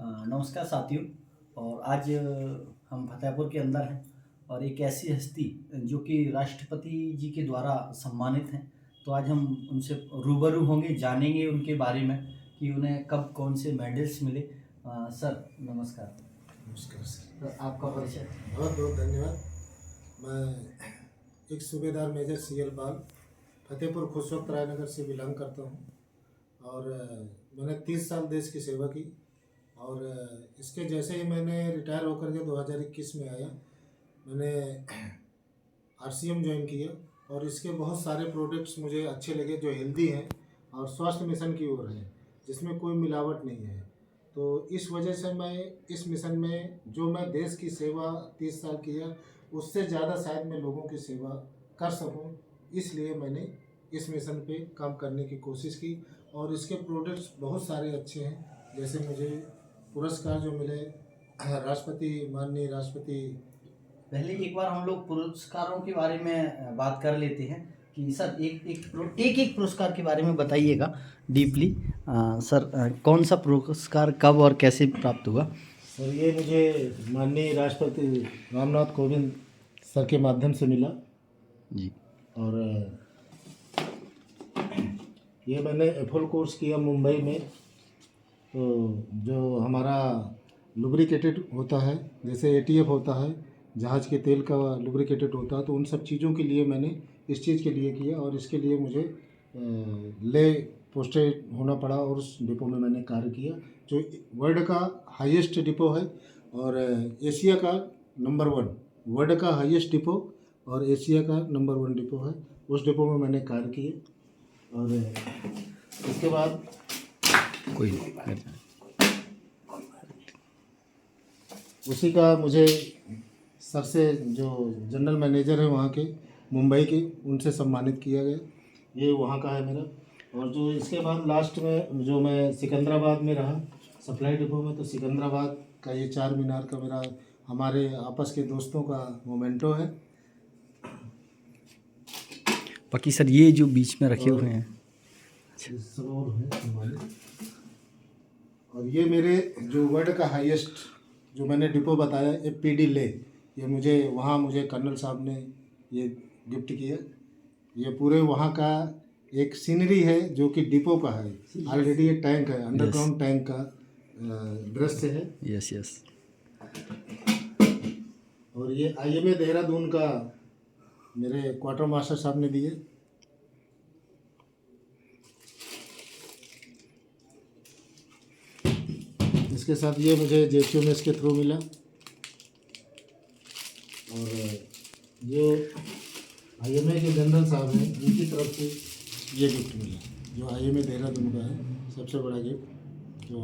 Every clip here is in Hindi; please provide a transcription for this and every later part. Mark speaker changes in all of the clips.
Speaker 1: नमस्कार साथियों। और आज हम फतेहपुर के अंदर हैं और एक ऐसी हस्ती जो कि राष्ट्रपति जी के द्वारा सम्मानित हैं। तो आज हम उनसे रूबरू होंगे, जानेंगे उनके बारे में कि उन्हें कब कौन से मेडल्स मिले। सर नमस्कार।
Speaker 2: नमस्कार सर।
Speaker 1: तो आपका परिचय।
Speaker 2: बहुत बहुत धन्यवाद। मैं एक सूबेदार मेजर सी.एल. पाल फतेहपुर खुशवक्त रायनगर से बिलोंग करता हूँ और मैंने 30 साल देश की सेवा की और इसके जैसे ही मैंने रिटायर होकर के 2021 में आया, मैंने आरसीएम ज्वाइन किया और इसके बहुत सारे प्रोडक्ट्स मुझे अच्छे लगे जो हेल्दी हैं और स्वास्थ्य मिशन की ओर हैं, जिसमें कोई मिलावट नहीं है। तो इस वजह से मैं इस मिशन में जो मैं देश की सेवा 30 साल किया, उससे ज़्यादा शायद मैं लोगों की सेवा कर सकूं, इसलिए मैंने इस मिशन पे काम करने की कोशिश की और इसके प्रोडक्ट्स बहुत सारे अच्छे हैं। जैसे मुझे पुरस्कार जो मिले, माननीय राष्ट्रपति।
Speaker 1: पहले एक बार हम लोग पुरस्कारों के बारे में बात कर लेते हैं कि सर एक पुरस्कार के बारे में बताइएगा डीपली। सर कौन सा पुरस्कार कब और कैसे प्राप्त हुआ?
Speaker 2: सर ये मुझे माननीय राष्ट्रपति रामनाथ कोविंद सर के माध्यम से मिला
Speaker 1: जी।
Speaker 2: और ये मैंने एफोल कोर्स किया मुंबई में। तो जो हमारा लुब्रिकेटेड होता है, जैसे एटीएफ होता है, जहाज़ के तेल का लुब्रिकेटेड होता है, तो उन सब चीज़ों के लिए मैंने इस चीज़ के लिए किया और इसके लिए मुझे ले पोस्टेड होना पड़ा और उस डिपो में मैंने कार्य किया, जो वर्ल्ड का हाईएस्ट डिपो है और एशिया का नंबर 1, वर्ल्ड का हाईएस्ट डिपो और एशिया का नंबर 1 डिपो है। उस डिपो में मैंने कार्य किए और इसके बाद
Speaker 1: कोई नहीं,
Speaker 2: उसी का मुझे सर से जो जनरल मैनेजर है वहाँ के मुंबई के, उनसे सम्मानित किया गया। ये वहाँ का है मेरा। और जो इसके बाद लास्ट में जो मैं सिकंदराबाद में रहा सप्लाई डिपो में, तो सिकंदराबाद का ये 4 मीनार का मेरा हमारे आपस के दोस्तों का मोमेंटो है।
Speaker 1: बाकी सर ये जो बीच में रखे हुए हैं
Speaker 2: सब और है। और ये मेरे जो वर्ल्ड का हाईएस्ट जो मैंने डिपो बताया एफपीडी ले, ये मुझे कर्नल साहब ने ये गिफ्ट किया। ये पूरे वहाँ का एक सीनरी है जो कि डिपो का है। ऑलरेडी ये टैंक है, अंडरग्राउंड टैंक का दृश्य है।
Speaker 1: Yes yes.
Speaker 2: और ये आईएमए देहरादून का मेरे क्वार्टर मास्टर साहब ने दिए। इसके साथ ये मुझे जेपीएमएस के थ्रू मिला और जो आईएमए के जनरल साहब हैं उनकी तरफ से ये गिफ्ट मिला, जो आईएमए देहरादून का है सबसे बड़ा गिफ्ट जो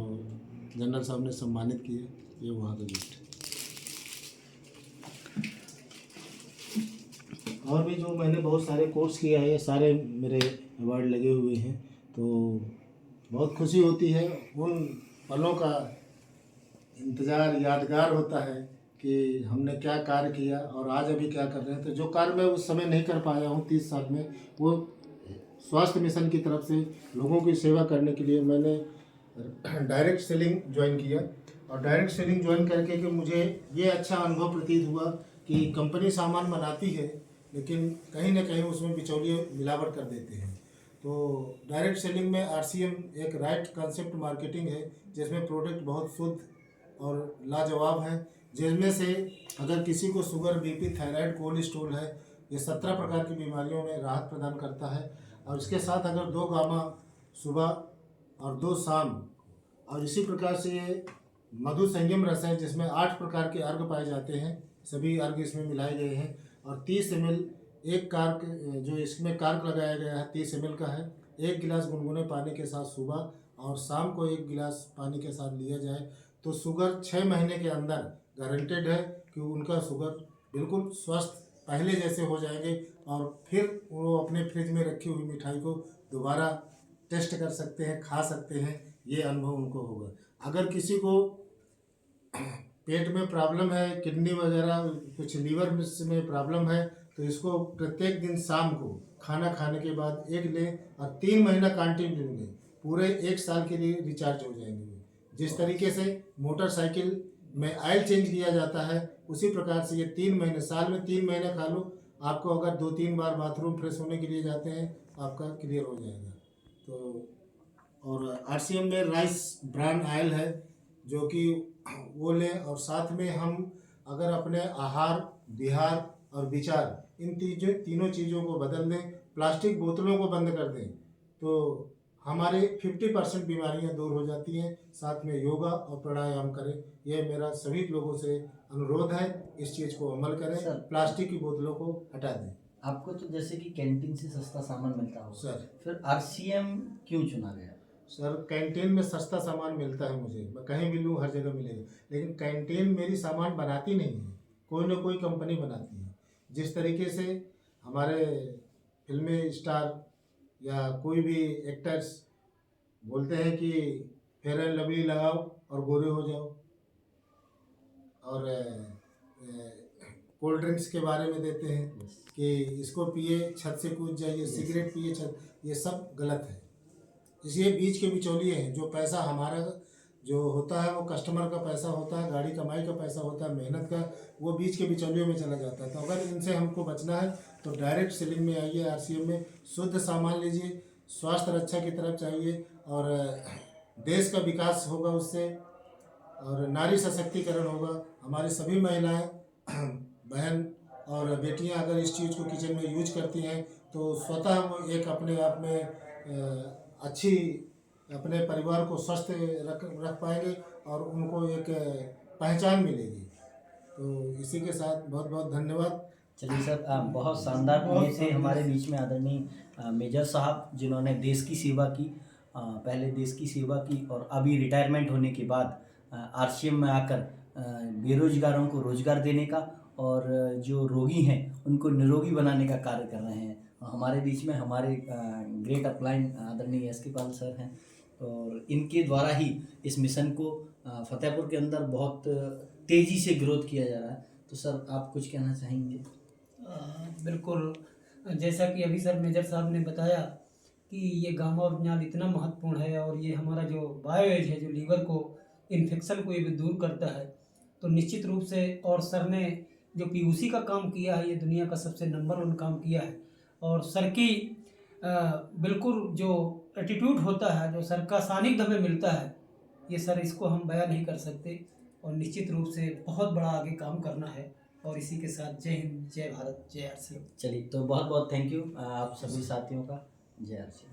Speaker 2: जनरल साहब ने सम्मानित किया, ये वहाँ का गिफ्ट। और भी जो मैंने बहुत सारे कोर्स किया है, ये सारे मेरे अवार्ड लगे हुए हैं। तो बहुत खुशी होती है, उन पलों का इंतज़ार यादगार होता है कि हमने क्या कार्य किया और आज अभी क्या कर रहे हैं। तो जो कार्य मैं उस समय नहीं कर पाया हूँ 30 साल में, वो स्वास्थ्य मिशन की तरफ से लोगों की सेवा करने के लिए मैंने डायरेक्ट सेलिंग ज्वाइन किया। और डायरेक्ट सेलिंग ज्वाइन करके कि मुझे ये अच्छा अनुभव प्रतीत हुआ कि कंपनी सामान बनाती है लेकिन कहीं ना कहीं उसमें बिचौलिए मिलावट कर देते हैं। तो डायरेक्ट सेलिंग में आरसीएम एक राइट कंसेप्ट मार्केटिंग है, जिसमें प्रोडक्ट बहुत शुद्ध और लाजवाब है, जिनमें से अगर किसी को शुगर, बीपी, थायराइड, कोलेस्ट्रॉल है, ये 17 प्रकार की बीमारियों में राहत प्रदान करता है। और इसके साथ अगर 2 गामा सुबह और 2 शाम, और इसी प्रकार से ये मधु संयम रस है जिसमें 8 प्रकार के अर्घ पाए जाते हैं, सभी अर्घ इसमें मिलाए गए हैं। और 30 ml एक कार्क, जो इसमें कार्क लगाया गया है 30 ml का है। 1 गिलास गुनगुने पानी के साथ सुबह और शाम को 1 गिलास पानी के साथ लिया जाए तो शुगर 6 महीने के अंदर गारंटेड है कि उनका शुगर बिल्कुल स्वस्थ पहले जैसे हो जाएंगे और फिर वो अपने फ्रिज में रखी हुई मिठाई को दोबारा टेस्ट कर सकते हैं, खा सकते हैं। ये अनुभव उनको होगा। अगर किसी को पेट में प्रॉब्लम है, किडनी वगैरह कुछ लीवर में प्रॉब्लम है, तो इसको प्रत्येक दिन शाम को खाना खाने के बाद 1 लें और 3 महीना कंटिन्यू लें, पूरे 1 साल के लिए रिचार्ज हो जाएंगे। जिस तरीके से मोटरसाइकिल में ऑयल चेंज किया जाता है, उसी प्रकार से ये 3 महीने, साल में 3 महीने खा लो, आपको अगर 2-3 बार बाथरूम फ्रेश होने के लिए जाते हैं, आपका क्लियर हो जाएगा। तो और आरसीएम में राइस ब्रांड ऑयल है, जो कि वो लें, और साथ में हम अगर अपने आहार, विहार और विचार, इन तीनों चीज़ों को बदल दें, प्लास्टिक बोतलों को बंद कर दें, तो हमारे 50% बीमारियां दूर हो जाती हैं। साथ में योगा और प्राणायाम करें, यह मेरा सभी लोगों से अनुरोध है। इस चीज़ को अमल करें,
Speaker 1: सर,
Speaker 2: प्लास्टिक की बोतलों को हटा दें।
Speaker 1: आपको तो जैसे कि कैंटीन से सस्ता सामान मिलता हो
Speaker 2: सर,
Speaker 1: फिर आरसीएम क्यों चुना गया?
Speaker 2: सर कैंटीन में सस्ता सामान मिलता है मुझे, मैं कहीं भी लूँ हर जगह मिलेगा, लेकिन कैंटीन मेरी सामान बनाती नहीं है, कोई ना कोई कंपनी बनाती है। जिस तरीके से हमारे फिल्मी स्टार या कोई भी एक्टर्स बोलते हैं कि फेयर एंड लवली लगाओ और गोरे हो जाओ, और कोल्ड ड्रिंक्स के बारे में देते हैं कि इसको पिए छत से कूद जाइए, सिगरेट पिए छत, ये सब गलत है। इसलिए बीच के बिचौलिए हैं, जो पैसा हमारा जो होता है वो कस्टमर का पैसा होता है, गाड़ी कमाई का पैसा होता है, मेहनत का, वो बीच के बिचौलियों में चला जाता है। तो अगर इनसे हमको बचना है तो डायरेक्ट सेलिंग में आइए, आरसीएम में शुद्ध सामान लीजिए, स्वास्थ्य रक्षा की तरफ चाहिए, और देश का विकास होगा उससे, और नारी सशक्तिकरण होगा। हमारी सभी महिलाएं बहन और बेटियां अगर इस चीज़ को किचन में यूज करती हैं तो स्वतः वो एक अपने आप में अच्छी, अपने परिवार को स्वस्थ रख पाएंगे और उनको एक पहचान मिलेगी। तो इसी के साथ बहुत बहुत धन्यवाद।
Speaker 1: चलिए सर, बहुत शानदार। ये थे हमारे बीच में आदरणीय मेजर साहब, जिन्होंने देश की सेवा की, पहले देश की सेवा की और अभी रिटायरमेंट होने के बाद आरसीएम में आकर बेरोजगारों को रोजगार देने का और जो रोगी हैं उनको निरोगी बनाने का कार्य कर रहे हैं। हमारे बीच में हमारे ग्रेट अपलाइन आदरणीय एस के पाल सर हैं, और इनके द्वारा ही इस मिशन को फतेहपुर के अंदर बहुत तेज़ी से ग्रोथ किया जा रहा है। तो सर, आप कुछ कहना चाहेंगे?
Speaker 3: बिल्कुल, जैसा कि अभी सर मेजर साहब ने बताया कि ये गामा ओरिजिनल इतना महत्वपूर्ण है, और ये हमारा जो बायोएज है, जो लीवर को, इन्फेक्शन को ये भी दूर करता है, तो निश्चित रूप से। और सर ने जो पीयूसी का काम किया है, ये दुनिया का सबसे नंबर 1 काम किया है। और सर की बिल्कुल जो एटीट्यूड होता है, जो सर का सानिध्य हमें मिलता है, ये सर इसको हम बयान नहीं कर सकते। और निश्चित रूप से बहुत बड़ा आगे काम करना है। और इसी के साथ जय हिंद, जय भारत, जय आरसीएम।
Speaker 1: चलिए, तो बहुत बहुत थैंक यू आप सभी साथियों का। जय आरसीएम।